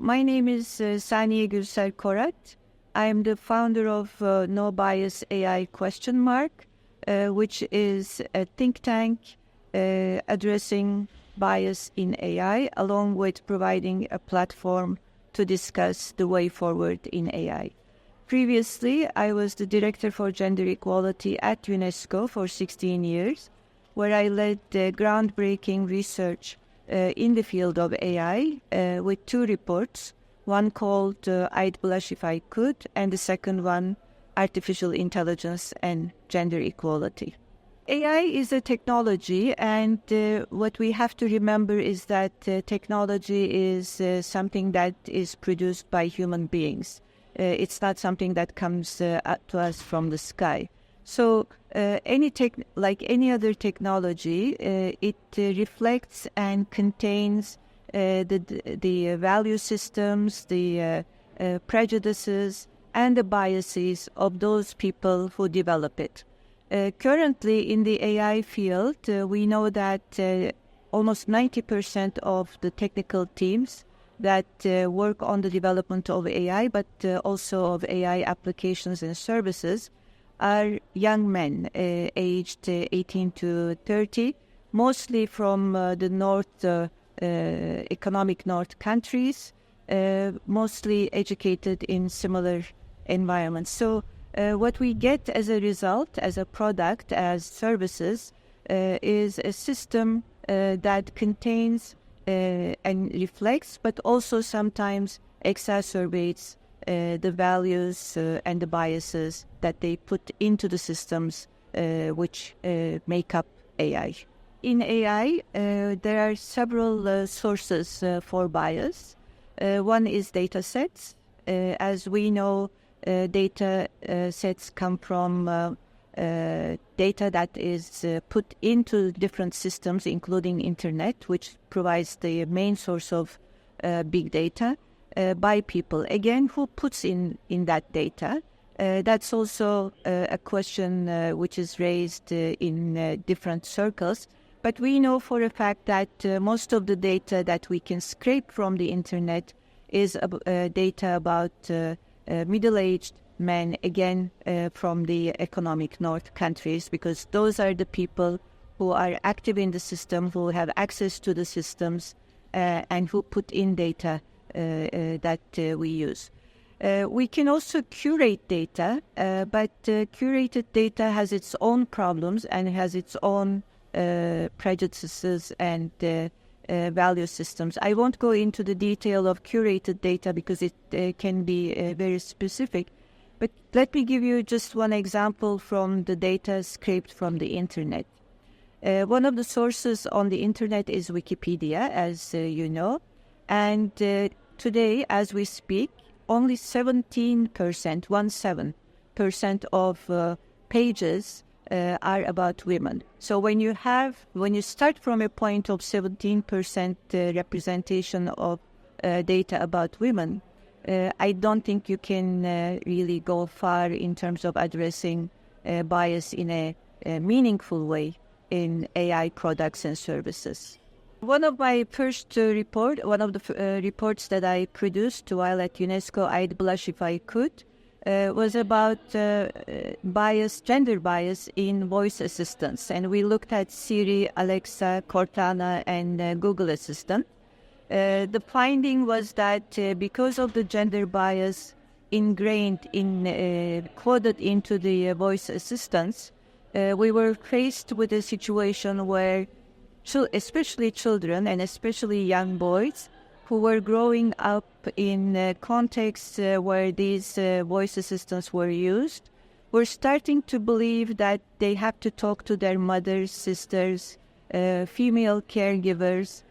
My name is Saniye Gülser Corat. I am the founder of No Bias AI question mark, which is a think tank addressing bias in AI, along with providing a platform to discuss the way forward in AI. Previously, I was the Director for Gender Equality at UNESCO for 16 years, where I led the groundbreaking research in the field of AI with two reports, one called I'd Blush If I Could, and the second one, Artificial Intelligence and Gender Equality. AI is a technology, and what we have to remember is that technology is something that is produced by human beings. It's not something that comes to us from the sky. So like any other technology, it reflects and contains the value systems, the prejudices, and the biases of those people who develop it. Currently, in the AI field, we know that almost 90% of the technical teams that work on the development of AI, but also of AI applications and services, are young men aged 18 to 30, mostly from the economic north countries, mostly educated in similar environments. So what we get as a result, as a product, as services, is a system that contains and reflects, but also sometimes exacerbates the values and the biases that they put into the systems which make up AI. In AI, there are several sources for bias. One is data sets. As we know, data sets come from data that is put into different systems, including internet, which provides the main source of big data, by people. Again, who puts in that data? That's also a question which is raised in different circles. But we know for a fact that most of the data that we can scrape from the internet is data about middle-aged men, again, from the economic north countries, because those are the people who are active in the system, who have access to the systems, and who put in data that we use. We can also curate data, but curated data has its own problems and has its own prejudices and value systems. I won't go into the detail of curated data because it can be very specific, but let me give you just one example from the data scraped from the internet. One of the sources on the internet is Wikipedia, as you know, and today, as we speak, only 17% of pages are about women. So when you start from a point of 17% representation of data about women, I don't think you can really go far in terms of addressing bias in a meaningful way in AI products and services. One of my first reports that I produced while at UNESCO, I'd Blush If I Could, was about gender bias in voice assistants. And we looked at Siri, Alexa, Cortana, and Google Assistant. The finding was that because of the gender bias coded into the voice assistants, we were faced with a situation where especially children and especially young boys who were growing up in contexts where these voice assistants were used, were starting to believe that they have to talk to their mothers, sisters, female caregivers,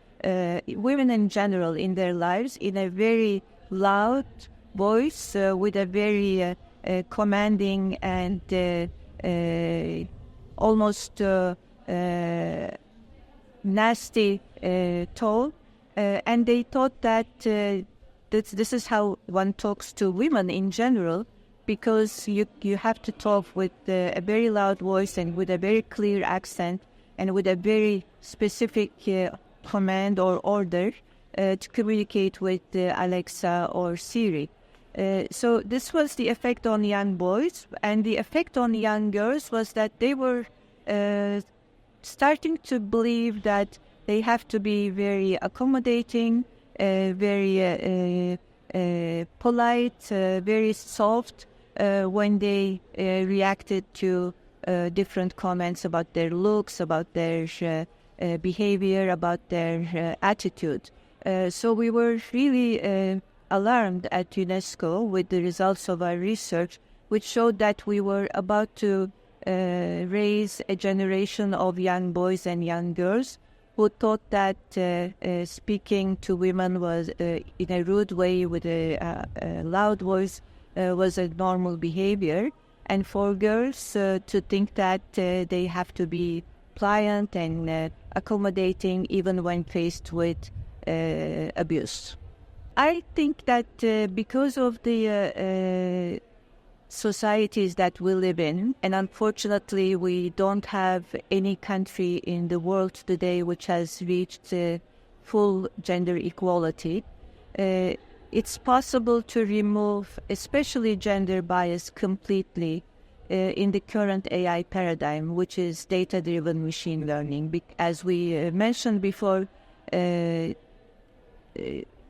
women in general in their lives in a very loud voice with a very commanding and almost nasty tone. And they thought that this is how one talks to women in general, because you have to talk with a very loud voice and with a very clear accent and with a very specific command or order to communicate with Alexa or Siri. So this was the effect on young boys, and the effect on young girls was that they were starting to believe that they have to be very accommodating, very polite, very soft when they reacted to different comments about their looks, about their behavior, about their attitude. So we were really alarmed at UNESCO with the results of our research, which showed that we were about to raise a generation of young boys and young girls who thought that speaking to women was in a rude way with a loud voice was a normal behavior, and for girls to think that they have to be pliant and accommodating even when faced with abuse. I think that because of the societies that we live in, and unfortunately we don't have any country in the world today which has reached full gender equality, it's possible to remove especially gender bias completely in the current AI paradigm, which is data-driven machine learning. As we mentioned before,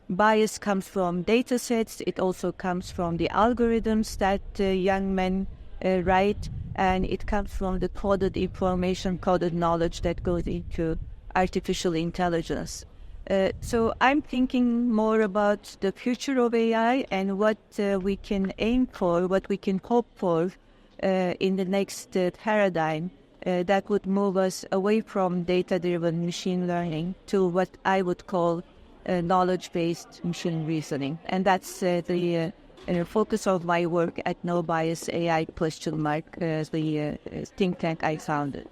bias comes from data sets. It also comes from the algorithms that young men write, and it comes from the coded information, coded knowledge that goes into artificial intelligence. So I'm thinking more about the future of AI and what we can aim for, what we can hope for in the next paradigm that would move us away from data-driven machine learning to what I would call knowledge-based machine reasoning. And that's the focus of my work at No Bias AI ? The think tank I founded.